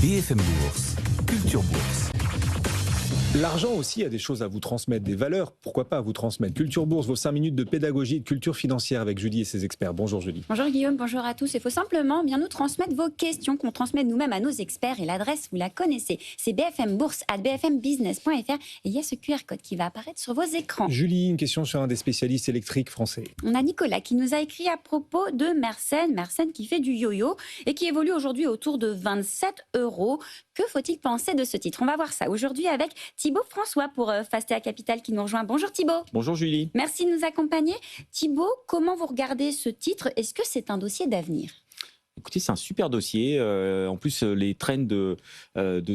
BFM Bourse, Culture Bourse. L'argent aussi a des choses à vous transmettre, des valeurs, pourquoi pas à vous transmettre. Culture Bourse, vos 5 minutes de pédagogie et de culture financière avec Julie et ses experts. Bonjour Julie. Bonjour Guillaume, bonjour à tous. Il faut simplement bien nous transmettre vos questions qu'on transmette nous-mêmes à nos experts et l'adresse, vous la connaissez. C'est bfmbourse@bfmbusiness.fr et il y a ce QR code qui va apparaître sur vos écrans. Julie, une question sur un des spécialistes électriques français. On a Nicolas qui nous a écrit à propos de Mersenne. Mersenne qui fait du yo-yo et qui évolue aujourd'hui autour de 27 €. Que faut-il penser de ce titre? On va voir ça aujourd'hui avec Thibaut François pour Fastea Capital qui nous rejoint. Bonjour Thibaut. Bonjour Julie. Merci de nous accompagner. Thibaut, comment vous regardez ce titre? Est-ce que c'est un dossier d'avenir? Écoutez, c'est un super dossier. En plus, les trends de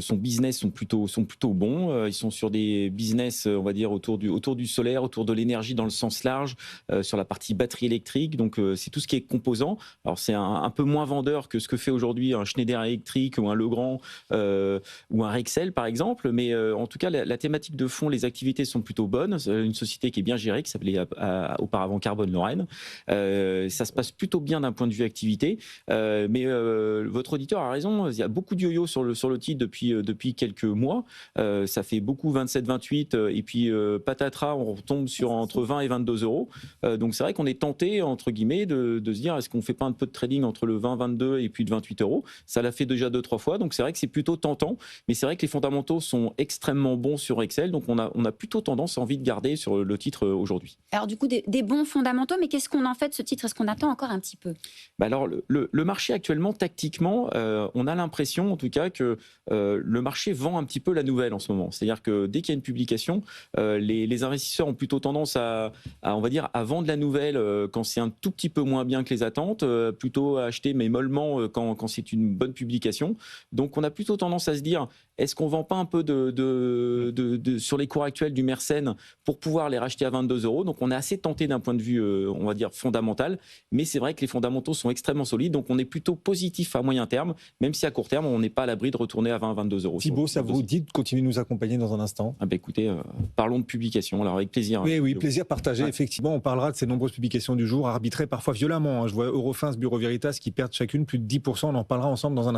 son business sont plutôt bons. Ils sont sur des business, on va dire, autour du solaire, autour de l'énergie dans le sens large, sur la partie batterie électrique. Donc, c'est tout ce qui est composant. Alors, c'est un peu moins vendeur que ce que fait aujourd'hui un Schneider Electric ou un Legrand ou un Rexel, par exemple. Mais en tout cas, la thématique de fond, les activités sont plutôt bonnes. Une société qui est bien gérée, qui s'appelait auparavant Carbone Lorraine. Ça se passe plutôt bien d'un point de vue activité. Mais votre auditeur a raison, il y a beaucoup de yo-yo sur le titre depuis quelques mois. Ça fait beaucoup 27-28 et puis patatras, on retombe sur entre 20 et 22 €. Donc c'est vrai qu'on est tenté, entre guillemets, de se dire est-ce qu'on ne fait pas un peu de trading entre le 20-22 et puis de 28 €. Ça l'a fait déjà 2-3 fois, donc c'est vrai que c'est plutôt tentant. Mais c'est vrai que les fondamentaux sont extrêmement bons sur Excel, donc on a plutôt tendance, envie de garder sur le titre aujourd'hui. Alors du coup, des bons fondamentaux, mais qu'est-ce qu'on en fait de ce titre? Est-ce qu'on attend encore un petit peu? Alors le marché actuellement, tactiquement, on a l'impression en tout cas que le marché vend un petit peu la nouvelle en ce moment. C'est-à-dire que dès qu'il y a une publication, les investisseurs ont plutôt tendance on va dire, à vendre la nouvelle quand c'est un tout petit peu moins bien que les attentes, plutôt à acheter mais mollement quand c'est une bonne publication. Donc on a plutôt tendance à se dire, est-ce qu'on ne vend pas un peu sur les cours actuels du Mersenne pour pouvoir les racheter à 22 €? Donc on est assez tenté d'un point de vue, on va dire, fondamental. Mais c'est vrai que les fondamentaux sont extrêmement solides. Donc on est plutôt positif à moyen terme, même si à court terme, on n'est pas à l'abri de retourner à 20-22 €. Thibaut, ça vous dit de continuer de nous accompagner dans un instant? Écoutez, parlons de publication, alors avec plaisir. Oui, plaisir partagé. Ouais. Effectivement, on parlera de ces nombreuses publications du jour, arbitrées parfois violemment. Je vois Eurofins, Bureau Veritas qui perdent chacune plus de 10%. On en parlera ensemble dans un instant.